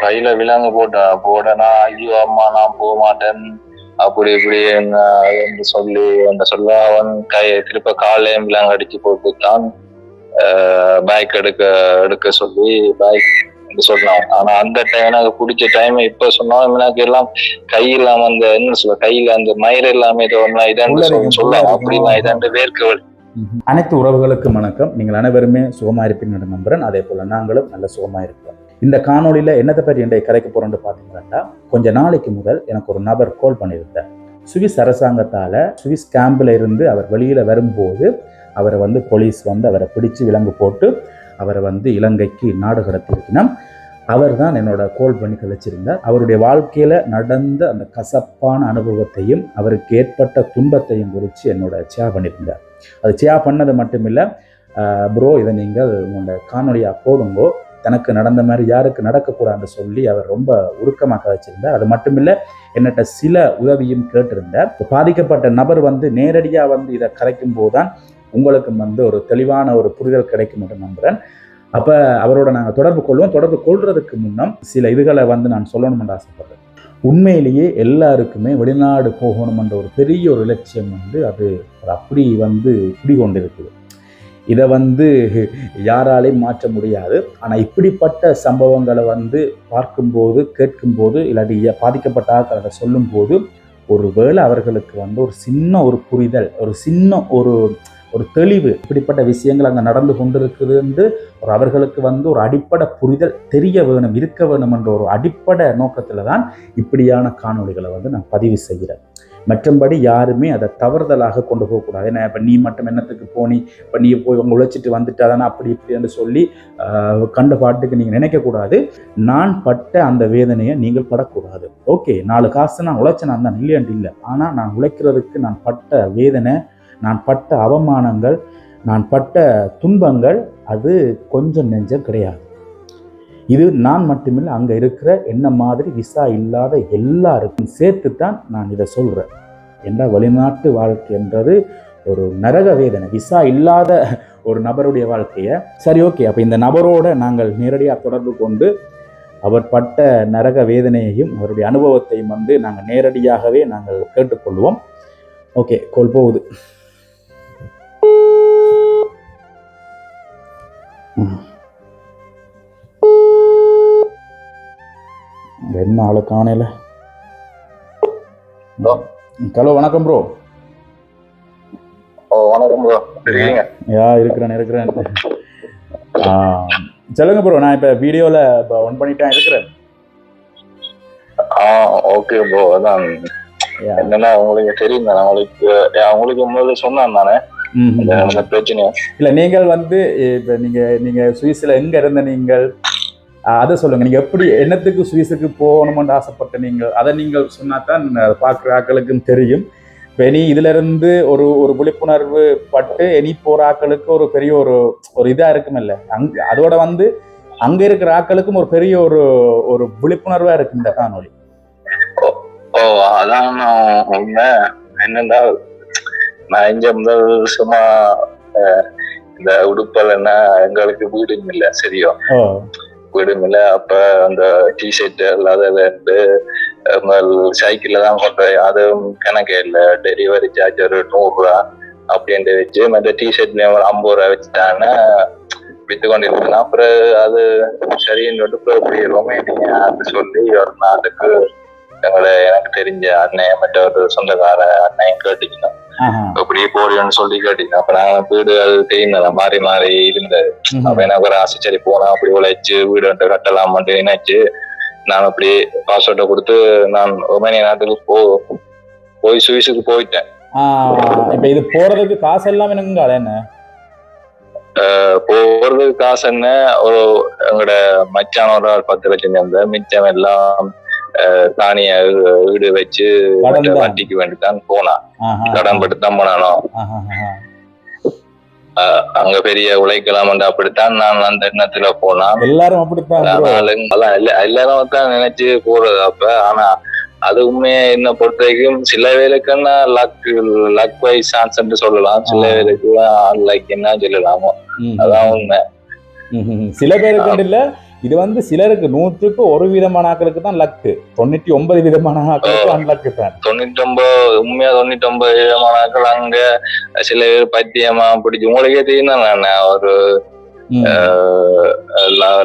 கையில விலங்கு போட்டனா ஐயோ அம்மா நான் போக மாட்டேன் அப்படி இப்படி என்று சொல்லி அந்த சொல்ல அவன் திருப்ப காலையும் விலங்கு அடிச்சு போட்டுத்தான் பைக் எடுக்க சொல்லி பைக் சொன்னான். ஆனா அந்த டைம் எனக்கு பிடிச்ச டைம் இப்ப சொன்னா எனக்கு எல்லாம் கையில்லாம அந்த என்ன சொல்ல கையில அந்த மயிர் எல்லாமே சொல்லலாம் அப்படின்னா இதாண்டு வேர்க்கவல். அனைத்து உறவுகளுக்கும் வணக்கம். நீங்கள் அனைவருமே சுகமா இருப்பீங்க நம்புறேன். அதே போல நாங்களும் நல்ல சுகமா இருக்கிறோம். இந்த காணொலியில என்னத்தை பற்றி இன்றைய கதைக்க போறோம்னு பாத்தீங்கன்னா, கொஞ்ச நாளைக்கு முதல் எனக்கு ஒரு நபர் கால் பண்ணியிருந்தார். சுவிஸ் அரசாங்கத்தால சுவிஸ் கேம்ப்ல இருந்து அவர் வெளியில வரும்போது அவரை போலீஸ் அவரை பிடிச்சு விலங்கு போட்டு அவரை இலங்கைக்கு நாடு கடத்தியிருக்கணும். அவர் தான் என்னோட கால் பண்ணி கழிச்சிருந்தார். அவருடைய வாழ்க்கையில நடந்த அந்த கசப்பான அனுபவத்தையும் அவருக்கு ஏற்பட்ட துன்பத்தையும் குறித்து என்னோட ஷேர் பண்ணியிருந்தார். அது ஷேர் பண்ணது மட்டுமில்லை, ப்ரோ இதை நீங்கள் உங்களோட காணொலியாக போடுங்கோ, தனக்கு நடந்த மாதிரி யாருக்கு நடக்கக்கூடாதுன்னு சொல்லி அவர் ரொம்ப உருக்கமாக கதைச்சிருந்தார். அது மட்டுமில்லை, என்னட்ட சில உதவியும் கேட்டிருந்தார். பாதிக்கப்பட்ட நபர் நேரடியாக இதை கரைக்கும் போதுதான் உங்களுக்கு ஒரு தெளிவான ஒரு புரிதல் கிடைக்கும் என்று நம்புகிறேன். அப்போ அவரோட நாங்கள் தொடர்பு கொள்வோம். தொடர்பு கொள்றதுக்கு முன்னம் சில இதுகளை நான் சொல்லணும்னு ஆசைப்படுறேன். உண்மையிலேயே எல்லாருக்குமே வெளிநாடு போகணுமென்ற ஒரு பெரிய ஒரு இலட்சியம் அது அப்படி குடிகொண்டிருக்குது. இதை யாராலையும் மாற்ற முடியாது. ஆனால் இப்படிப்பட்ட சம்பவங்களை பார்க்கும்போது கேட்கும்போது இல்லாட்டி பாதிக்கப்பட்ட ஆட்களை சொல்லும்போது ஒருவேளை அவர்களுக்கு ஒரு சின்ன ஒரு புரிதல், ஒரு சின்ன ஒரு தெளிவு, இப்படிப்பட்ட விஷயங்கள் அங்கே நடந்து கொண்டிருக்குது என்று அவர்களுக்கு ஒரு அடிப்படை புரிதல் தெரிய வேணும், இருக்க வேணும் என்ற ஒரு அடிப்படை நோக்கத்தில் தான் இப்படியான காணொலிகளை நான் பதிவு செய்கிறேன். மற்றபடி யாருமே அதை தவறுதலாக கொண்டு போகக்கூடாது. ஏன்னா இப்போ நீ மட்டும் என்னத்துக்கு போனி, இப்போ நீ போய் உங்க உழைச்சிட்டு வந்துட்டாதானே அப்படி இப்படின்னு சொல்லி கண்ட பாட்டுக்கு நீங்கள் நினைக்கக்கூடாது. நான் பட்ட அந்த வேதனையை நீங்கள் படக்கூடாது. ஓகே, 4 காசு நான் உழைச்சேன், நான் தான் இல்லையாண்டு இல்லை. ஆனால் நான் உழைக்கிறதுக்கு நான் பட்ட வேதனை, நான் பட்ட அவமானங்கள், நான் பட்ட துன்பங்கள் அது கொஞ்சம் நெஞ்சம் கிடையாது. இது நான் மட்டுமில்லை, அங்கே இருக்கிற என்ன மாதிரி விசா இல்லாத எல்லாருக்கும் சேர்த்து தான் நான் இதை சொல்கிறேன். என்ற வெளிநாட்டு வாழ்க்கை என்றது ஒரு நரக வேதனை. விசா இல்லாத ஒரு நபருடைய வாழ்க்கையை சரி ஓகே, அப்போ இந்த நபரோட நாங்கள் நேரடியாக தொடர்பு கொண்டு அவர் பட்ட நரக வேதனையையும் அவருடைய அனுபவத்தையும் நாங்கள் நேரடியாகவே நாங்கள் கேட்டுக்கொள்வோம். ஓகே, கோல் போகுது. என்ன ஆளு காணல. ஹலோ, வணக்கம் ப்ரோ. வணக்கம் ப்ரோ. இருக்கிறேன். சொல்லுங்க ப்ரோ, நான் இப்ப வீடியோல ஒன் பண்ணிட்டேன் இருக்கிறேன். Okay bro. அதான் என்னன்னா உங்களுக்கு தெரியும் தானே, உங்களுக்கு முதல்ல சொன்னான் தானே பிரச்சனை. இல்ல, நீங்கள் இப்ப நீங்க சுவிஸ்ல எங்க இருந்த நீங்கள் அதை சொல்லுங்க. நீங்க எப்படி என்னத்துக்கு சுவிஸுக்கு போகணும்னு ஆசைப்பட்ட நீங்கள் அதை நீங்கள் சொன்னாதான் பார்க்குற ஆக்களுக்கும் தெரியும். இப்போ இனி இதுல இருந்து ஒரு விழிப்புணர்வு பட்டு இனி போற ஆக்களுக்கு ஒரு பெரிய ஒரு இதா இருக்குமில்ல, அதோட அங்க இருக்கிற ஆக்களுக்கும் ஒரு பெரிய ஒரு விழிப்புணர்வா இருக்கு இந்த காணொலி. அதான் உண்மை. என்னன்னா, நான் இங்க முதல் சும்மா இந்த உடுப்பல் என்ன எங்களுக்கு வீடும் இல்லை, சரியா வீடும் இல்லை. அப்ப அந்த டிஷர்ட் இல்லாததுல இருந்து சைக்கிள்ல தான் கொண்டேன். அதுவும் கணக்கே இல்லை. டெலிவரி சார்ஜ் ஒரு 100 ரூபா அப்படின்ட்டு வச்சு மற்ற டிஷர்ட்லயும் ஒரு 50 ரூபா வச்சுட்டான்னு வித்து கொண்டு இருக்கேன். அப்புறம் அது சரின்னு இப்படி ரொமேனிங்க அது சொல்லி ஒரு நாட்டுக்கு எனக்கு தெரிஞ்ச அண்ணன் மற்ற ஒரு சொந்தக்கார அண்ணன் கேட்டுக்கணும், அப்படியே போறியோன்னு சொல்லி கேட்டீங்கன்னா. அப்ப நாங்க வீடு அது தெரியும் மாறி மாறி இருந்தது. அப்ப எனக்கு ஒரு ஆசை, சரி போனா அப்படி உழைச்சு வீடு கட்டலாம் நினைச்சு நான் அப்படி பாஸ்வேர்டை கொடுத்து நான் ரொமேனியா நாட்டுக்கு போய் சுவிஸுக்கு போயிட்டேன். இப்ப இது போறதுக்கு காசு எல்லாம் என்ன போறதுக்கு காசு என்ன, எங்களோட மச்சான ஒரு 10 லட்சம் சேர்ந்த மிச்சம் எல்லாம் தானிய வீடு வச்சு வட்டிக்கு வேண்டிதான் போனான். கடன் பட்டு தான் போனானோ. அங்க பெரிய உழைக்கலாம் அப்படித்தான் நான் அந்த எண்ணத்துல போனான். எல்லாரும் அப்படித்தான், எல்லாரும் தான் நினைச்சு போறது அப்ப. ஆனா அது உண்மையா என்ன பொறுத்த வரைக்கும் சில பேருக்குன்னா லக் வைஸ் சான்ஸ் சொல்லலாம், சில பேருக்கு லைக் என்ன சொல்லலாமோ, அதான் உண்மை. சில பேருக்கு இல்ல, இது வந்து சிலருக்கு 100க்கு 1 விதமான ஆக்களுக்கு தான் லக்கு, 99 விதமான ஆக்களுக்கு அன்லக்கு தான். 99 உண்மையா 99 விதமான ஆக்கள் அங்க சில பேர் பத்தியமா பிடிச்சி உங்களுக்கே தெரியும் தான். ஒரு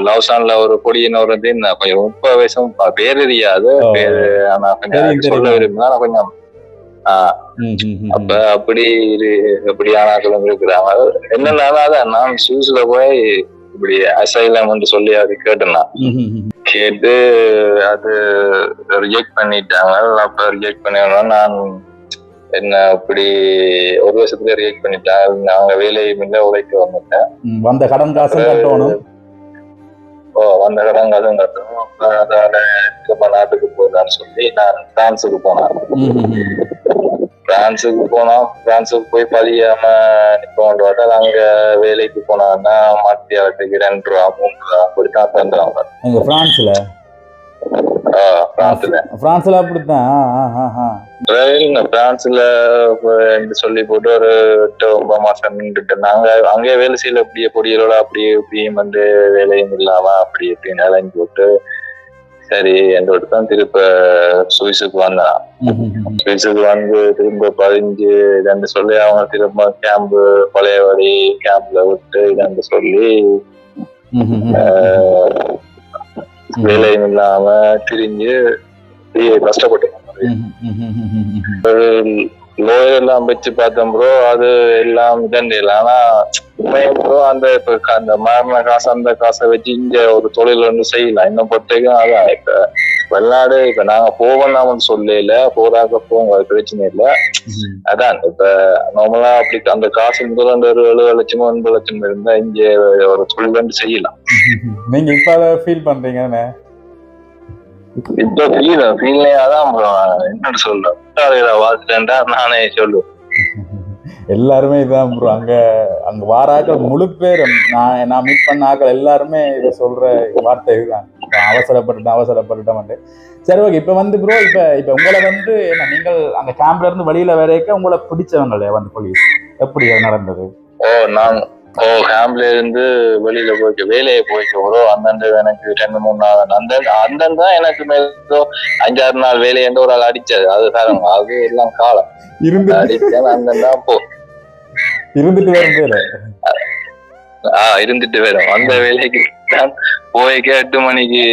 லவ்சான்ல ஒரு பொடியின ஒரு கொஞ்சம் 30 வயசும் பேர் தெரியாது பேரு, ஆனா கொஞ்சம் சொல்ல விரும்புனா கொஞ்சம் அப்ப அப்படியான ஆக்களும் இருக்கிறாங்க. என்னன்னா நான் சூஸ்ல போய் இப்படி அசைலம் வந்து சொல்லி அது கேட்டேன்னா கேட்டு அது ரிஜெக்ட் பண்ணிட்டாங்க. அப்ப ரிஜெக்ட் பண்ண நான் என்ன இப்படி ஒரு வருஷத்துல ரிஜெக்ட் பண்ணிட்டாங்க. நாங்க வேலையும் இல்லை, உழைக்க வந்துட்டேன். வந்த கடன் காசு கட்டணும். வந்த கடன் காசும் கட்டணும். அப்ப அதால திரும்ப நாட்டுக்கு போகலான்னு சொல்லி நான் பிரான்ஸுக்கு போனேன். பிரான்ஸுக்கு போய் பதியாம நிப்போம். அங்க வேலைக்கு போனாங்கன்னா மத்தியாவதுக்கு 2 ரூபா 3 ரூபா அப்படித்தான் தந்துடுவாங்க. பிரான்ஸ்ல அப்படித்தான். பிரான்ஸ்ல சொல்லி போட்டு ஒரு 8-9 மாசம் நின்றுட்டு நாங்க அங்கே வேலை செய்யல. அப்படியே பொடியலோட அப்படியே இப்படியும் வந்து வேலையும் இல்லாம அப்படி இப்படின்னு இறங்கி போட்டு சரி என்னோட தான் திருப்ப சுவிஸுக்கு வந்தான். சுவிஸுக்கு வந்து திரும்ப 15 சொல்லி அவங்க திரும்ப கேம்பு பழையபடி கேம்ப்ல விட்டு இதென்று சொல்லி வேலையும் இல்லாம திரிஞ்சு கஷ்டப்பட்டு லோயர் எல்லாம் வச்சு பார்த்தோம் ப்ரோ. அது எல்லாம் இதண்டில. ஆனா உண்மையும் ப்ரோ அந்த இப்ப அந்த மாறின காசு அந்த காசை வச்சு இங்க ஒரு தொழில் வந்து செய்யலாம். இன்னும் பொறுத்தவரைக்கும் அதான் இப்ப வெளிநாடு இப்ப நாங்க போவோம்னு சொல்லல, போறாக்க போவோம், அது பிரச்சனை இல்லை. அதான் இப்ப நார்மலா அப்படி அந்த காசு முதல் அந்த ஒரு 7 லட்சமோ 9 லட்சம் இருந்தா இங்க ஒரு தொழில் வந்து செய்யலாம். நீங்க இப்ப ஃபீல் பண்றீங்க? இப்ப அதான் என்ன சொல்றேன் வாசிட்டேன்டா நானே சொல்லுவேன். எல்லாருமே இதான் ப்ரோ. அங்க வாராக்கள் முழு பேரும் நான் மீட் பண்ண ஆக்கள் எல்லாருமே இதை சொல்ற வார்த்தை இதுதான், அவசரப்பட்டுட்டோம். சரி ஓகே. இப்ப வந்து ப்ரோ இப்ப உங்களை வந்து என்ன நீங்கள் அந்த கேம்ப்ல இருந்து வெளியில வரைக்கும் உங்களை பிடிச்சவங்களே வந்து போலீஸ் எப்படி நடந்தது? கேம்ப்ல இருந்து வெளியில போயிட்டு வேலையை போயிட்டு வரும். அந்தண்டு எனக்கு 2-3 நாள் அந்தன் தான் எனக்கு மேலோ 5-6 நாள் வேலையை ஒரு ஆள் அடிச்சது. அது காரணம் அது எல்லாம் காலம் அடிச்சேன். அந்தன் தான் இருந்துட்டு வரும். அந்த வேலைக்கு தான் போய்க்கு 8 மணிக்கு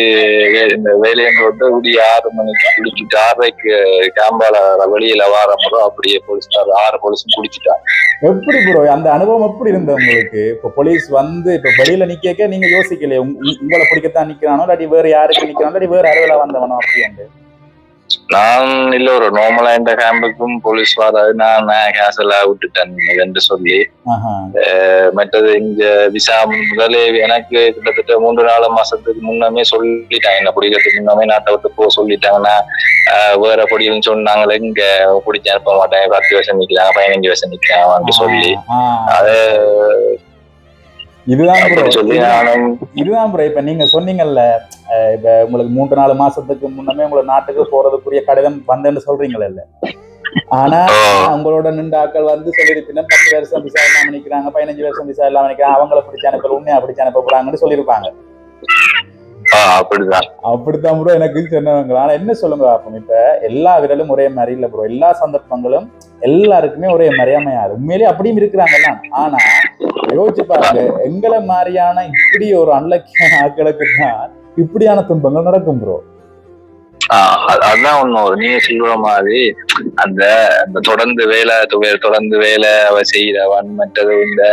இந்த வேலையை போட்டு 6 மணிக்கு குடிச்சிட்டு 6:30க்கு கேம்பால வெளியில வாரப்போ அப்படியே போலீஸ் 6 போலீஸும் குடிச்சிட்டான். எப்படி ப்ரோ அந்த அனுபவம் எப்படி இருந்தது உங்களுக்கு? இப்ப போலீஸ் வந்து இப்ப வெளியில நிக்க நீங்க யோசிக்கலையே உங்களை பிடிக்கத்தான் நிக்கிறானோ இல்லாட்டி வேற யாருக்கு நிக்கிறானோ இல்லாட்டி வேற அலுவலா வந்தவனோ அப்படி? நான் இல்ல ஒரு நார்மலா இந்த கேம்புக்கும் போலீஸ் வராது. நான் கேசலா விட்டுட்டேன் என்று சொல்லி. மற்றது இங்க விசா முதலே எனக்கு கிட்டத்தட்ட 3-4 மாசத்துக்கு முன்னமே சொல்லிட்டாங்க. என்ன பிடிக்கிறதுக்கு முன்னமே நாட்டை விட்டு போக சொல்லிட்டாங்கன்னா வேற பொடின்னு சொன்னாங்களே இங்க பிடிச்ச அனுப்ப மாட்டேன், 10 வருஷம் நிக்கலாம் 15 வருஷம் நிக்கலாம் சொல்லி அது இதுதான் ப்ரோ. இப்ப நீங்க சொன்னீங்கல்ல இப்ப உங்களுக்கு 3-4 மாசத்துக்கு முன்னமே உங்களை நாட்டுக்கு போறதுக்குரிய கடிதம் வந்தேன்னு சொல்றீங்கல்ல இல்ல. ஆனா உங்களோட நின்ற ஆக்கள் வந்து சொல்லிருப்பீங்க 10 வருஷம் விசா இல்லாம நிக்கிறாங்க, 15 வருஷம் விசா இல்லாம நிக்கிறாங்க, அவங்களை பிடிச்ச அனுப்ப உண்மையா பிடிச்ச அனுப்ப போறாங்கன்னு சொல்லியிருப்பாங்க. அப்படித்தான் ப்ரோ எனக்கு சொன்னவங்க. ஆனா என்ன சொல்லுங்க பாப்போம், இப்ப எல்லா விரலும் ஒரே மாதிரி இல்ல ப்ரோ. எல்லா சந்தர்ப்பங்களும் எல்லாருக்குமே ஒரே மாதிரி அமையாது. உண்மையிலேயே அப்படியும் இருக்கிறாங்கல்லாம். ஆனா யோசிச்சு பாருங்க, எங்களை மாதிரியான இப்படி ஒரு அன்லக்கியான ஆட்களுக்கு தான் இப்படியான துன்பங்கள் நடக்கும் ப்ரோ. அதான் ஒண்ணும் நீங்க சொல்ற மாதிரி அந்த தொடர்ந்து வேலை அவ செய்யறவன் மற்றது இந்த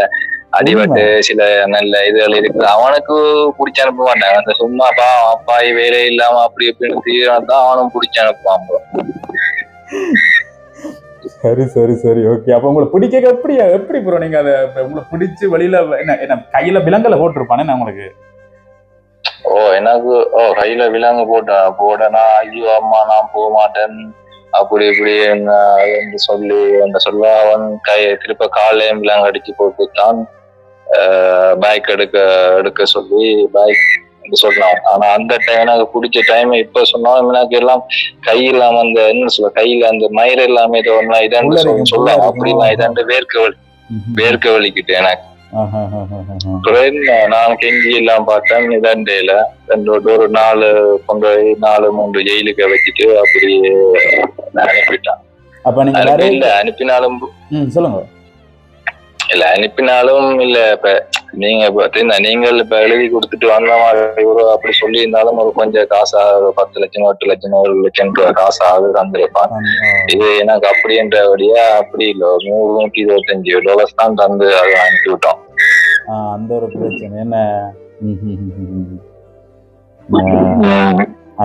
அடிபட்டு சில நல்ல இதுகள் இருக்கு. அவனுக்கு பிடிச்ச அனுப்ப மாட்டாங்க. அந்த சும்மா அப்பாய் வேலை இல்லாம அப்படி எப்படின்னு தான் அவனும் பிடிச்ச அனுப்புவான் ப்ரோ. சரி ஓகே. அப்ப உங்களை பிடிக்க எப்படி ப்ரோ நீங்க அதை உங்களை பிடிச்சு வெளியில என்ன கையில விலங்குல போட்டிருப்பானே உங்களுக்கு? எனக்கு கையில விலங்கு போட நான் ஐயோ அம்மா நான் போக மாட்டேன் அப்படி இப்படி என்று சொல்லி அந்த சொல்ல அவன் திருப்ப காலையும் விலங்கு அடிச்சு போட்டுத்தான் பைக் எடுக்க சொல்லி பைக் சொல்லலாம். ஆனா அந்த டைம் எனக்கு பிடிச்ச டைம் இப்ப சொன்னாலும் எனக்கு எல்லாம் கையில அந்த என்ன சொல்ல கையில அந்த மயிர் எல்லாமே இதாண்டு சொல்லலாம். அப்படிலாம் இதாண்டு வேர்க்க வலிக்கிட்டு எனக்கு நான் கெஞ்சி எல்லாம் பார்த்தேன். இதண்டையில ஒரு 4 கொண்டு 4-3 ஜெயிலுக்கு வச்சுட்டு அப்படியே அனுப்பிட்டான். அப்ப நீங்க இல்ல அனுப்பினாலும் சொல்லுங்க. இல்ல அனுப்பினாலும் இல்ல இப்ப நீங்க நீங்கள் இப்ப எழுதி கொடுத்துட்டு வந்த மாதிரி அப்படி சொல்லி இருந்தாலும் ஒரு கொஞ்சம் காசா 10 லட்சம் 8 லட்சம் 1 லட்சம் காசாவது தந்திருப்பான். இது எனக்கு அப்படின்றபடியா அப்படி இல்ல $100-125 தான் தந்து அதை அனுப்பி விட்டோம். அந்த ஒரு பிரச்சனை என்ன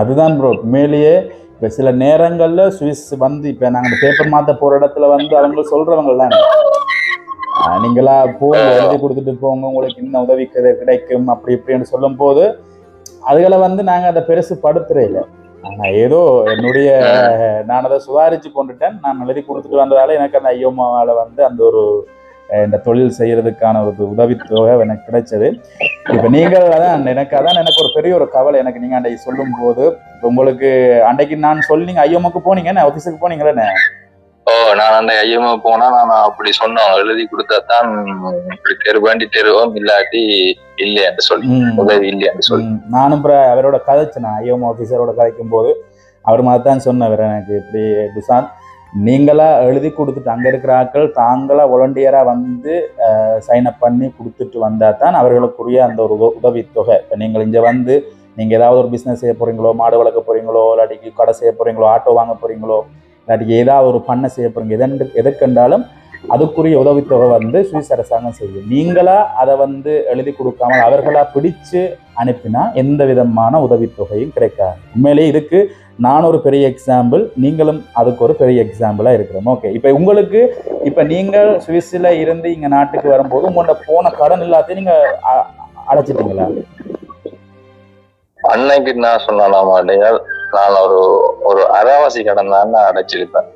அதுதான் ப்ரோ. உண்மையிலேயே இப்ப சில நேரங்கள்ல சுவிஸ் வந்து இப்ப நாங்க பேப்பர் மாத்த போற இடத்துல வந்து அவங்க சொல்றவங்க தான் நீங்களா போங்க எழுதி கொடுத்துட்டு போங்க உங்களுக்கு இன்னும் உதவி கிடைக்கும் அப்படி இப்படின்னு சொல்லும் போது அதுகளை வந்து நாங்க அதை பெருசு படுத்துறே இல்லை. ஆனா ஏதோ என்னுடைய நான் அதை சுதாரிச்சு கொண்டுட்டேன். நான் எழுதி கொடுத்துட்டு வந்ததால எனக்கு அந்த ஐயோமாவால வந்து அந்த ஒரு இந்த தொழில் செய்யறதுக்கான ஒரு உதவித்தொகை எனக்கு கிடைச்சது. இப்ப நீங்கள் எனக்கு ஒரு பெரிய ஒரு கவலை. எனக்கு நீங்க அன்றைக்கு சொல்லும் போது உங்களுக்கு அன்றைக்கு நான் சொல்லி ஐயோமாக்கு போனீங்க ஆபீஸுக்கு போனீங்களே? நான் அந்த ஐயமா போனா நான் அப்படி சொன்னோம், எழுதி கொடுத்தாதான் இப்படி வேண்டி தெருவோம் இல்லாட்டி இல்லையான்னு சொல்லி உதவி இல்லையான்னு சொல்லி நானும் அவரோட கதைச்சேன். ஐயோமா ஆபீசரோட கதைக்கும் போது அவர் மாதிரிதான் சொன்னவர் எனக்கு இப்படி துசாந்த் நீங்களா எழுதி கொடுத்துட்டு அங்க இருக்கிற ஆட்கள் தாங்களா வாலண்டியரா வந்து சைன் அப் பண்ணி கொடுத்துட்டு வந்தா தான் அவர்களுக்குரிய அந்த ஒரு உதவித்தொகை. இப்போ நீங்கள் இங்க வந்து நீங்க ஏதாவது ஒரு பிசினஸ் செய்ய போறீங்களோ, மாடு வளர்க்க போறீங்களோ, இல்லாட்டி கடை செய்ய போறீங்களோ, ஆட்டோ வாங்க போறீங்களோ, இல்லாட்டி ஏதாவது ஒரு பண்ணை செய்ய போறீங்க, எதற்கென்றாலும் அதுக்குரிய உதவித்தொகை வந்து சுவிஸ் அரசாங்கம் செய்யும். நீங்களா அதை வந்து எழுதி கொடுக்காமல் அவர்களா பிடிச்சு அனுப்பினா எந்த விதமான உதவித்தொகையும் கிடைக்காது. உண்மையிலேயே இதுக்கு நான் ஒரு பெரிய எக்ஸாம்பிள், நீங்களும் அதுக்கு ஒரு பெரிய எக்ஸாம்பிளா இருக்கிறோம். ஓகே, இப்ப உங்களுக்கு இப்ப நீங்கள் சுவிஸ்ல இருந்து இங்க நாட்டுக்கு வரும்போது உங்களோட போன கடன் எல்லாத்தையும் நீங்க அடைச்சிட்டீங்களா? அன்னைக்கு நான் சொன்னா நான் ஒரு அரைவாசி கடன் தான் அடைச்சிருப்பேன்.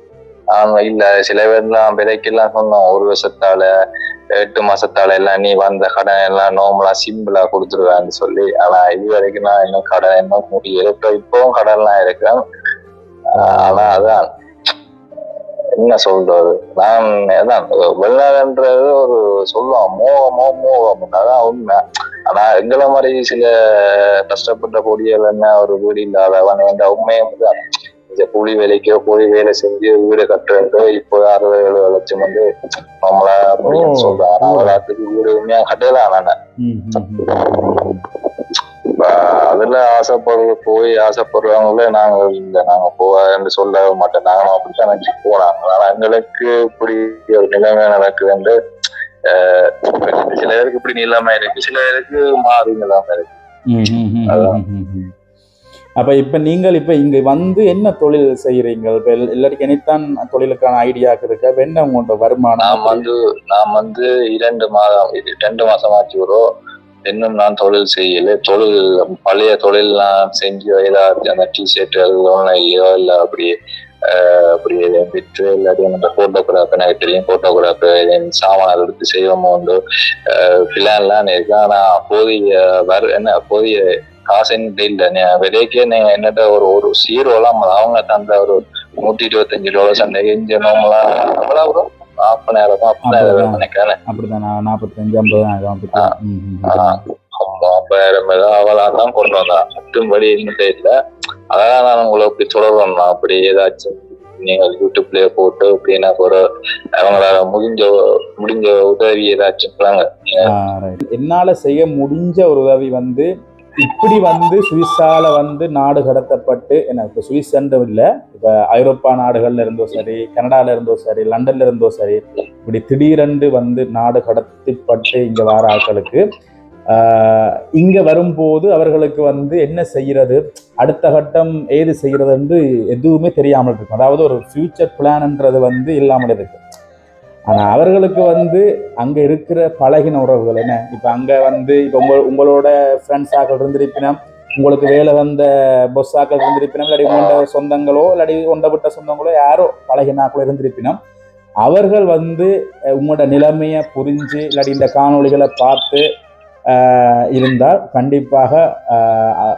இல்ல சில பேர்லாம் விலைக்கெல்லாம் சொன்னோம் 1 வருஷத்தால 8 மாசத்தால எல்லாம் நீ வந்த கடன் எல்லாம் நார்மலா சிம்பிளா கொடுத்துருவேன்னு சொல்லி. ஆனா இது வரைக்கும் நான் இன்னும் கடன் இன்னும் முடியல. இப்பவும் கடன்லாம் இருக்கேன். ஆனா அதான் என்ன சொல்றது, நான் அதான் வெளிநாடுன்றது ஒரு சொல்லுவான் மோகம் அதான் உண்மை. ஆனா எங்களை மாதிரி சில கஷ்டப்பட்ட பொடியல் என்ன ஒரு வீடு இல்லாதவன் என்ற உண்மையும் தான். கூலி வேலைக்கோ கூலி வேலை செஞ்சு வீடு கட்டுறதோ இப்போ 60-70 லட்சம் வந்து நம்மளா சொல்றான். அவளாத்துக்கு வீடு உண்மையா கட்டலாம். நானே அதுல ஆசைப்படுறவங்கள நாங்க போவான்னு சொல்ல மாட்டோம். நாங்களும் அப்படித்தான் நினைச்சு போனாங்க. ஆனா எங்களுக்கு இப்படி ஒரு நிலைமை நடக்குதுன்னு சில பேருக்கு இப்படி நிலைமை இருக்கு, சில பேருக்கு மாறி நிலைமை இருக்கு. அப்ப இப்ப நீங்கள் இப்ப இங்க வந்து என்ன தொழில் செய்யறீங்க? இப்ப எல்லாருக்கும் இனித்தான் தொழிலுக்கான ஐடியா இருக்கு. என்ன உங்களோட வருமானம்? நான் வந்து 2 மாசம் ஆச்சு வரும். இன்னும் நான் தொழில் செய்யல. பழைய தொழில்லாம் செஞ்சு ஏதாவது அந்த டிஷர்ட் இல்லையோ இல்ல அப்படியே விற்று இல்லாட்டி அந்த போட்டோகிராஃபர் எனக்கு தெரியும், போட்டோகிராஃபர் சாமான் எடுத்து செய்வோமோ உண்டு பிளான்லாம் இருக்கு. ஆனா போதிய காசு இல்ல. விலைக்கே நீங்க என்னட்ட ஒரு சீரோலாம் அவங்க தந்த ஒரு $125 சண்டை நோம்பலாம் எவ்வளவு 40,000 நினைக்கிறேன். அப்படிதான் 45-50,000 அவளாதான் கொண்டு வந்தான். மற்றும்படி என்னட்ட இல்ல. அதான் நான் உங்களை அப்படி தொடர்றேன். அப்படி ஏதாச்சும் நீங்க யூடியூப்லயே போட்டு அப்படின்னா அவங்களால முடிஞ்ச உதவி ஏதாச்சும் என்னால செய்ய முடிஞ்ச ஒரு உதவி வந்து இப்படி வந்து சுவிஸால வந்து நாடு கடத்தப்பட்டு இப்ப சுவிஸ் என்றும் இல்லை, இப்ப ஐரோப்பா நாடுகள்ல இருந்தோ சரி, கனடால இருந்தோ சரி, லண்டன்ல இருந்தோ சரி, இப்படி திடீரென்று வந்து நாடு கடத்தப்பட்டு இங்க வர ஆட்களுக்கு இங்க வரும்போது அவர்களுக்கு வந்து என்ன செய்யறது, அடுத்த கட்டம் ஏது செய்யறது என்று எதுவுமே தெரியாமல் இருக்கும். அதாவது ஒரு ஃபியூச்சர் பிளான்ன்றது வந்து இல்லாமல் இருக்கு. ஆனா அவர்களுக்கு வந்து அங்க இருக்கிற பழகின உறவுகள் என்ன, இப்ப அங்க வந்து இப்ப உங்களோட ஃப்ரெண்ட்ஸ் ஆக்கள் இருந்திருப்பினா, உங்களுக்கு வேலை வந்த பொஸ் ஆக்கள் இருந்திருப்பினா, இல்லாடி உண்ட சொந்தங்களோ இல்லாடி விட்ட சொந்தங்களோ யாரோ பழகினாக்களோ இருந்திருப்பினா, அவர்கள் வந்து உங்களோட நிலைமையை புரிஞ்சு இல்லாடி இந்த காணொளிகளை பார்த்து இருந்தால் கண்டிப்பாக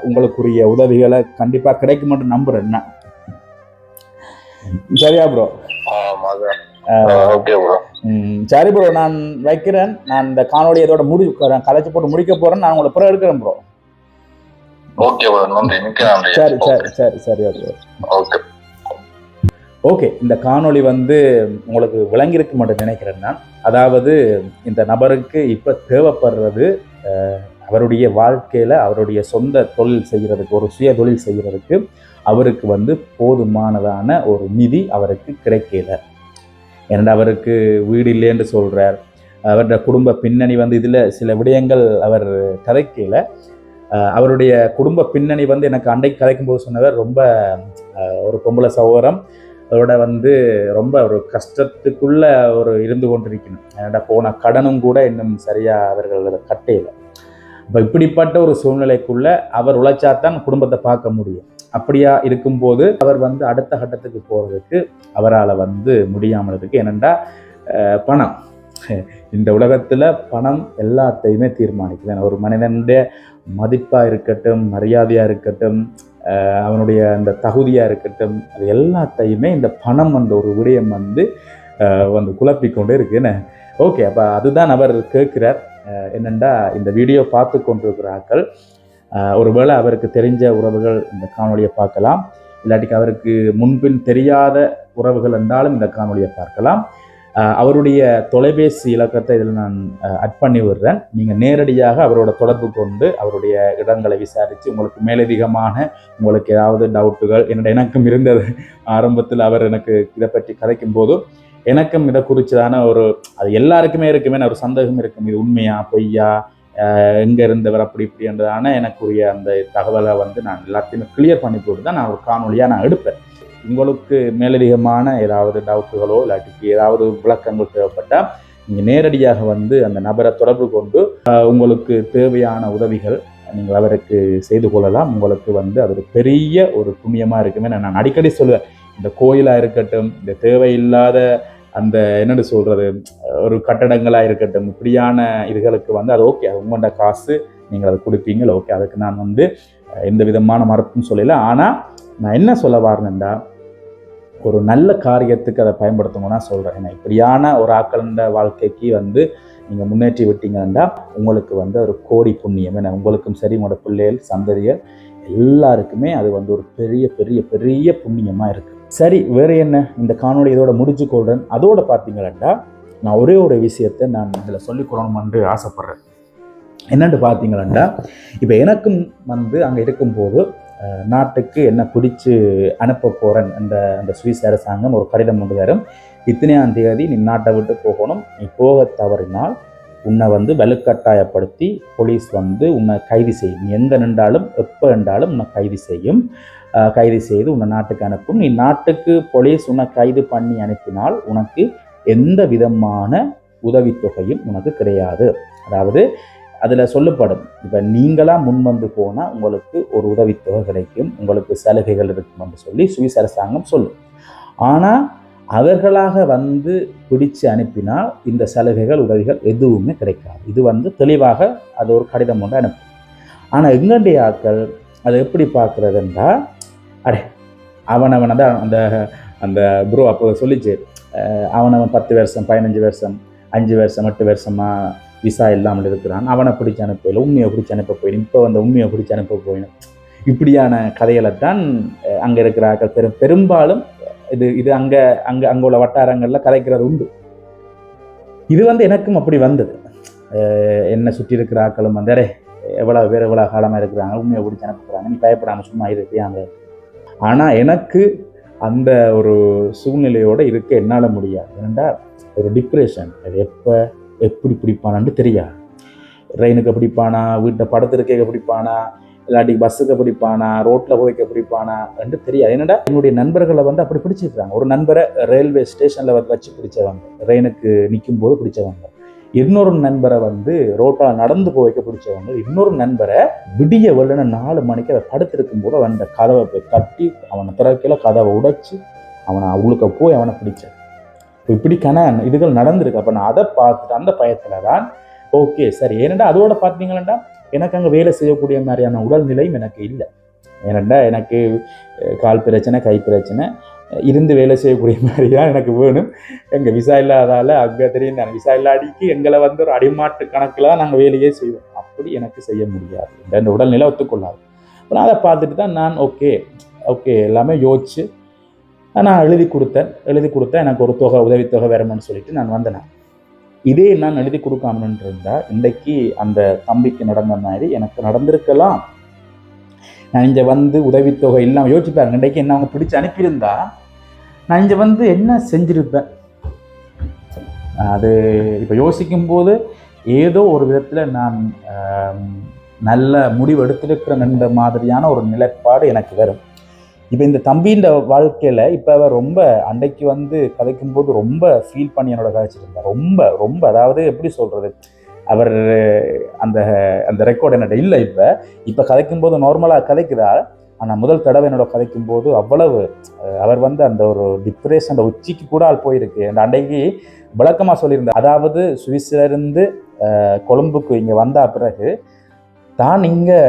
உங்களுக்குரிய உதவிகளை கண்டிப்பா கிடைக்கும் என்று நம்புறேன். சரியா ப்ரோ? Okay bro. சரி ப்ரோ, நான் வைக்கிறேன். நான் இந்த காணொலி இதோட கலைச்சு போட்டு முடிக்க போறேன். நான் உங்களை பிறகு எடுக்கிறேன் ப்ரோ. ஓகே ப்ரோ, நன்றி, மிக்க நன்றி. சரி சரி சரி சரி ஓகே ஓகே ஓகே. இந்த காணொளி உங்களுக்கு விளங்கியிருக்கு மட்டும் நினைக்கிறேன் நான். அதாவது இந்த நபருக்கு இப்ப தேவைப்படுறது அவருடைய வாழ்க்கையில அவருடைய சொந்த தொழில் செய்கிறதுக்கு, ஒரு சுய தொழில் செய்கிறதுக்கு அவருக்கு போதுமானதான ஒரு நிதி அவருக்கு கிடைக்கல. ஏன்னா அவருக்கு வீடு இல்லைன்னு சொல்றார். அவருடைய குடும்ப பின்னணி இதுல சில விடயங்கள் அவர் கதைக்கல. அவருடைய குடும்ப பின்னணி எனக்கு அன்றைக்கு கதைக்கும் போது சொன்னவர், ரொம்ப ஒரு பொம்பளை சகோதரம், அதோட ரொம்ப ஒரு கஷ்டத்துக்குள்ள ஒரு இருந்து கொண்டிருக்கணும். ஏன்னா போன கடனும் கூட இன்னும் சரியா அவர்கள் கட்டையில. இப்போ இப்படிப்பட்ட ஒரு சூழ்நிலைக்குள்ள அவர் உழைச்சாதான் குடும்பத்தை பார்க்க முடியும். அப்படியா இருக்கும்போது அவர் அடுத்த கட்டத்துக்கு போறதுக்கு அவரால் முடியாமல் இருக்கு. ஏனென்றா பணம், இந்த உலகத்துல பணம் எல்லாத்தையுமே தீர்மானிக்குது. ஒரு மனிதனுடைய மதிப்பா இருக்கட்டும், மரியாதையா இருக்கட்டும், அவனுடைய அந்த தகுதியா இருக்கட்டும், அது எல்லாத்தையுமே இந்த பணம் ஒரு விடயம் குழப்பிக்கொண்டே இருக்குன்னு. ஓகே, அப்ப அதுதான் அவர் கேட்கிறார். என்னென்னா, இந்த வீடியோ பார்த்து கொண்டிருக்கிறார்கள், ஒருவேளை அவருக்கு தெரிஞ்ச உறவுகள் இந்த காணொலியை பார்க்கலாம், இல்லாட்டிக்கு அவருக்கு முன்பின் தெரியாத உறவுகள் என்றாலும் இந்த காணொலியை பார்க்கலாம். அவருடைய தொலைபேசி இலக்கத்தை இதில் நான் அட் பண்ணி விடுறேன். நீங்கள் நேரடியாக அவரோட தொடர்பு கொண்டு அவருடைய இடங்களை விசாரித்து உங்களுக்கு மேலதிகமான உங்களுக்கு ஏதாவது டவுட்டுகள், எனக்கும் இருந்தது ஆரம்பத்தில் அவர் எனக்கு இதை பற்றி கதைக்கும் போது எனக்கும் இதை குறிச்சதான ஒரு, அது எல்லாருக்குமே இருக்குமே ஒரு சந்தேகம் இருக்கும், இது உண்மையா பொய்யா, எங்கே இருந்தவர் அப்படி இப்படின்றதான எனக்குரிய அந்த தகவலை நான் எல்லாத்தையுமே கிளியர் பண்ணி போட்டு தான் நான் ஒரு காணொலியாக நான் எடுப்பேன். உங்களுக்கு மேலதிகமான ஏதாவது டவுட்டுகளோ இல்லாட்டிக்கு ஏதாவது விளக்கங்கள் தேவைப்பட்டால் நீங்கள் நேரடியாக அந்த நபரை தொடர்பு கொண்டு உங்களுக்கு தேவையான உதவிகள் நீங்கள் அவருக்கு செய்து கொள்ளலாம். உங்களுக்கு அது பெரிய ஒரு புண்ணியமாக இருக்குமே. நான் அடிக்கடி சொல்லுவேன், இந்த கோயிலாக இருக்கட்டும், இந்த தேவையில்லாத அந்த என்னென்னு சொல்கிறது, ஒரு கட்டடங்களாக இருக்கட்டும், இப்படியான இதுகளுக்கு அது ஓகே, அது உங்களோட காசு, நீங்கள் அதை கொடுப்பீங்களா, ஓகே, அதுக்கு நான் எந்த விதமான மறுப்பும் சொல்லலை. ஆனால் நான் என்ன சொல்ல வரேன்டா, ஒரு நல்ல காரியத்துக்கு அதை பயன்படுத்தணும்னா சொல்கிறேன். ஏன்னா இப்படியான ஒரு ஆக்களண்ட வாழ்க்கைக்கு நீங்கள் முன்னேற்றி விட்டீங்கன்னா உங்களுக்கு ஒரு கோடி புண்ணியம். ஏன்னா உங்களுக்கும் சரி, உங்களோட பிள்ளைகள் சந்ததிகள் எல்லாருக்குமே அது ஒரு பெரிய பெரிய பெரிய புண்ணியமாக இருக்குது. சரி, வேறு என்ன, இந்த காணொலி இதோட முடிச்சு கொள்றேன். அதோட பார்த்தீங்கன்னா நான் ஒரே ஒரு விஷயத்தை நான் இதில் சொல்லிக்கொள்ளணும்னு ஆசைப்பட்றேன். என்னென்னு பார்த்தீங்கன்னா, இப்போ எனக்கும் அங்கே இருக்கும்போது நாட்டுக்கு என்ன பிடிச்சு அனுப்ப போகிறேன் அந்த சுவிஸ் அரசாங்கம் ஒரு கடிதம் கொண்டு வரும். இத்தனையாம் தேதி நீ நாட்டை விட்டு போகணும், நீ போக தவறினால் உன்னை வலுக்கட்டாயப்படுத்தி போலீஸ் உன்னை கைது செய்யும். நீ எங்கே நின்றாலும் எப்போ நின்றாலும் உன்னை கைது செய்யும். கைது செய்து உன்னை நாட்டுக்கு அனுப்பும். நீ நாட்டுக்கு போலீஸ் உன்னை கைது பண்ணி அனுப்பினால் உனக்கு எந்த விதமான உதவித்தொகையும் உனக்கு கிடையாது. அதாவது அதில் சொல்லப்படும், இப்போ நீங்களாக முன்வந்து போனால் உங்களுக்கு ஒரு உதவித்தொகை கிடைக்கும், உங்களுக்கு சலுகைகள் இருக்கும் என்று சொல்லி சுவிஸ் அரசாங்கம் சொல்லும். ஆனால் அவர்களாக பிடிச்சு அனுப்பினால் இந்த சலுகைகள் உதவிகள் எதுவுமே கிடைக்காது. இது தெளிவாக அது ஒரு கடிதம் கொண்டு அனுப்பும். ஆனால் எங்களுடைய ஆட்கள் அதை எப்படி பார்க்குறதுன்றா, அவனவன் தான் அந்த அந்த ப்ரோ அப்போ சொல்லிச்சு, அவனவன் 10 வருஷம் 15 வருஷம் 5 வருஷம் 8 வருஷமாக விசா இல்லாமல் இருக்கிறான், அவனை பிடிச்சி அனுப்பல, உண்மையை பிடிச்சி அனுப்ப போயிடும், இப்போ உண்மையை பிடிச்சி அனுப்ப போயிடும். இப்படியான கதைகளைத்தான் அங்கே இருக்கிற ஆட்கள் பெரும்பாலும் இது அங்கே அங்கே அங்கே உள்ள வட்டாரங்களில் கதைக்கிறது உண்டு. இது எனக்கும் அப்படி வந்தது. என்னை சுற்றி இருக்கிற ஆட்களும் எவ்வளோ காலமாக இருக்கிறாங்க, உண்மையை பிடிச்சி அனுப்புகிறாங்க, நீ பயப்படாமல் சும்மா இருப்பியாங்க. ஆனால் எனக்கு அந்த ஒரு சூழ்நிலையோடு இருக்க என்னால் முடியாது. ஏன்னா ஒரு டிப்ரெஷன், அது எப்படி பிடிப்பானான்னு தெரியாது. ட்ரெயினுக்கு பிடிப்பானா, வீட்டை படத்திருக்க பிடிப்பானா, இல்லாட்டி பஸ்ஸுக்கு பிடிப்பானா, ரோட்டில் போய்க்க பிடிப்பானா என்று தெரியாது. என்னடா என்னுடைய நண்பர்களை அப்படி பிடிச்சிருக்காங்க. ஒரு நண்பரை ரயில்வே ஸ்டேஷனில் வச்சு பிடிச்சவங்க, ட்ரெயினுக்கு நிற்கும் போது பிடிச்சவங்க. இன்னொரு நண்பரை ரோட்டால் நடந்து போய்க்க பிடிச்சவங்க. இன்னொரு நண்பரை விடிய வெள்ளன 4 மணிக்கு அதை படுத்திருக்கும் போது அவன் கதவை போய் தட்டி அவனை திறக்கையில கதவை உடைச்சி அவனை அவளுக்கு போய் அவனை பிடிச்சான். இப்படிக்கான இதுகள் நடந்திருக்கு. அப்போ நான் அதை பார்த்துட்டு அந்த பயத்தில் தான் ஓகே சரி. ஏனெண்டா அதோட பார்த்தீங்கன்னா எனக்கு அங்கே வேலை செய்யக்கூடிய மாதிரியான உடல்நிலையும் எனக்கு இல்லை. ஏனெண்டா எனக்கு கால் பிரச்சனை, கை பிரச்சனை, இருந்து வேலை செய்யக்கூடிய மாதிரி தான் எனக்கு வேணும். எங்கள் விசா இல்லாதால அங்கே தெரியும் தானே, விசா இல்லாடிக்கு எங்களை வந்து ஒரு அடிமாட்டு கணக்கில் தான் நாங்கள் வேலையே செய்வோம். அப்படி எனக்கு செய்ய முடியாது, இந்த உடல்நிலை ஒத்துக்கொள்ளாது. நான் அதை பார்த்துட்டு தான் நான் ஓகே எல்லாமே யோசிச்சு நான் எழுதி கொடுத்தேன். எனக்கு ஒரு தொகை உதவித்தொகை வேணும்னு சொல்லிட்டு நான் வந்தேன். இதே நான் எழுதி கொடுக்காமன்னு இருந்தால் இன்றைக்கு அந்த தம்பிக்கு நடந்த மாதிரி எனக்கு நடந்திருக்கலாம். நான் இங்கே வந்து உதவித்தொகை இல்லாமல் யோசிப்பாருங்க, இன்றைக்கு என்ன அவங்க பிடிச்சி அனுப்பியிருந்தா நான் இங்கே வந்து என்ன செஞ்சுருப்பேன். அது இப்போ யோசிக்கும்போது ஏதோ ஒரு விதத்தில் நான் நல்ல முடிவு எடுத்திருக்கிறேன்ற மாதிரியான ஒரு நிலைப்பாடு எனக்கு வரும். இப்போ இந்த தம்பின்ற வாழ்க்கையில் இப்போ அவர் ரொம்ப அன்றைக்கு வந்து கதைக்கும்போது ரொம்ப ஃபீல் பண்ணி என்னோட கதைச்சிருந்தார். ரொம்ப அதாவது எப்படி சொல்கிறது, அவர் அந்த அந்த ரெக்கார்டு என்னோட இல்லை. இப்போ கதைக்கும்போது நார்மலாக கதைக்குதால், ஆனால் முதல் தடவை என்னோட கதைக்கும்போது அவ்வளவு அவர் வந்து அந்த ஒரு டிப்ரெஷன் உச்சிக்கு கூட ஆள் போயிருக்கு. அந்த அன்றைக்கு விளக்கமாக சொல்லியிருந்தார். அதாவது சுவிஸ்லேருந்து கொழும்புக்கு இங்கே வந்த பிறகு தான் இங்கே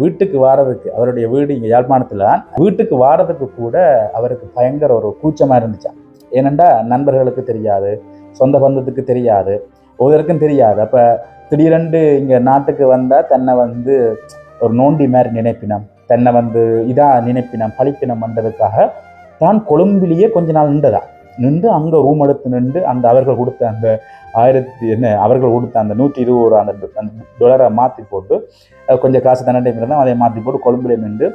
வீட்டுக்கு வாரதுக்கு, அவருடைய வீடு இங்கே யாழ்ப்பாணத்தில், வீட்டுக்கு வாரதுக்கு கூட அவருக்கு பயங்கர ஒரு கூச்சமாக இருந்துச்சான். ஏனெண்டா நண்பர்களுக்கு தெரியாது, சொந்த பந்தத்துக்கு தெரியாது, ஒவ்வொருக்கும் தெரியாது. அப்போ திடீரென்று இங்கே நாட்டுக்கு வந்தால் தன்னை வந்து ஒரு நோண்டி மாதிரி நினைப்பினம், தன்னை வந்து இதாக நினைப்பினம், பழிப்பினம் பண்ணுறதுக்காக தான் கொழும்பிலேயே கொஞ்ச நாள் நின்று அங்கே ரூம் எடுத்து நின்று அந்த அவர்கள் கொடுத்த அந்த அவர்கள் கொடுத்த அந்த 120 அந்த டாலரை மாற்றி போட்டு கொஞ்சம் காசு தன்னடை இருந்தால் அதை மாற்றி போட்டு கொழும்புலே நின்று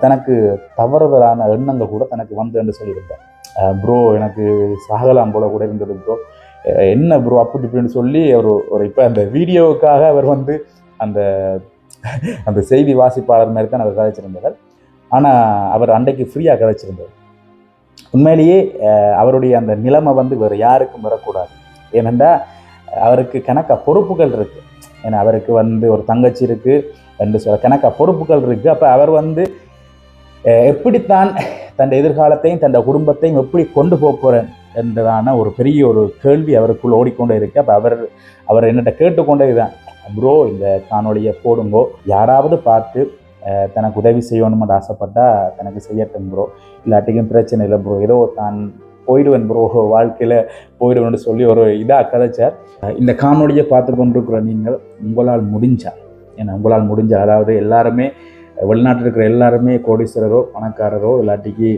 தனக்கு தவறுதலான எண்ணங்கள் கூட தனக்கு வந்து என்று சொல்லியிருந்தேன். ப்ரோ எனக்கு சாகலாம் போல கூட இருந்தது ப்ரோ, என்ன ப்ரோ அப்படி இப்படின்னு சொல்லி ஒரு இப்போ அந்த வீடியோவுக்காக அவர் வந்து அந்த அந்த செய்தி வாசிப்பாளர் மாதிரி தான் அவர் கதைச்சிருந்தார். ஆனால் அவர் அன்றைக்கு ஃப்ரீயாக கதைச்சிருந்தார். உண்மையிலேயே அவருடைய அந்த நிலைமை வந்து வேறு யாருக்கும் வரக்கூடாது. ஏனென்றா அவருக்கு கணக்காக பொறுப்புகள் இருக்குது. ஏன்னா அவருக்கு வந்து ஒரு தங்கச்சி இருக்குது என்று சொல்ல கணக்காக பொறுப்புகள் இருக்குது. அப்போ அவர் வந்து எப்படித்தான் தன் எதிர்காலத்தையும் தன் குடும்பத்தையும் எப்படி கொண்டு போகிறேன் என்றதான ஒரு பெரிய ஒரு கேள்வி அவருக்குள் ஓடிக்கொண்டே இருக்குது. அப்போ அவர் என்னட்ட கேட்டுக்கொண்டே தான், ப்ரோ இந்த காணொலியை போடுங்கோ, யாராவது பார்த்து தனக்கு உதவி செய்யணும்னு ஆசைப்பட்டால் தனக்கு செய்யட்டும் ப்ரோ, இல்லாட்டிக்கும் பிரச்சனை இல்லை ப்ரோ, ஏதோ தான் போயிடுவேன் ப்ரோ, வாழ்க்கையில் போயிடுவேன்னு சொல்லி ஒரு இதாக கதைச்சார். இந்த காணொலியை பார்த்து கொண்டிருக்கிற நீங்கள் உங்களால் முடிஞ்சால் அதாவது எல்லாருமே வெளிநாட்டில் இருக்கிற எல்லாருமே கோடீஸ்வரரோ பணக்காரரோ இல்லாட்டிக்கு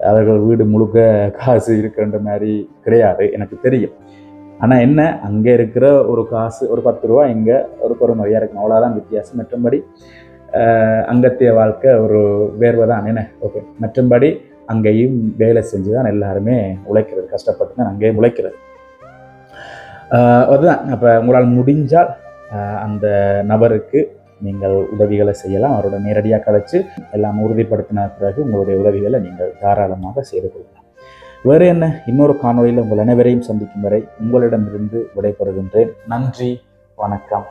அவர்கள் வீடு முழுக்க காசு இருக்குன்ற மாதிரி கிடையாது, எனக்கு தெரியும். ஆனால் என்ன, அங்கே இருக்கிற ஒரு காசு ஒரு 10 ரூபா இங்கே ஒரு பொறுமதியாக இருக்கும், அவ்வளோதான் வித்தியாசம். மற்றபடி அங்கத்திய வாழ்க்கை ஒரு வேர்வை தான் என்ன. ஓகே, மற்றபடி அங்கேயும் வேலை செஞ்சு தான் எல்லாருமே உழைக்கிறது, கஷ்டப்பட்டு தான் அங்கேயும் உழைக்கிறது. அதுதான். அப்போ உங்களால் முடிஞ்சால் அந்த நபருக்கு நீங்கள் உதவிகளை செய்யலாம். அவரோட நேரடியாக கதைச்சு எல்லாம் உறுதிப்படுத்தின பிறகு உங்களுடைய உதவிகளை நீங்கள் தாராளமாக செய்து கொள்ளலாம். வேறு என்ன, இன்னொரு காணொலியில் உங்கள் அனைவரையும் சந்திக்கும் வரை உங்களிடமிருந்து விடைபெறுகின்றேன். நன்றி, வணக்கம்.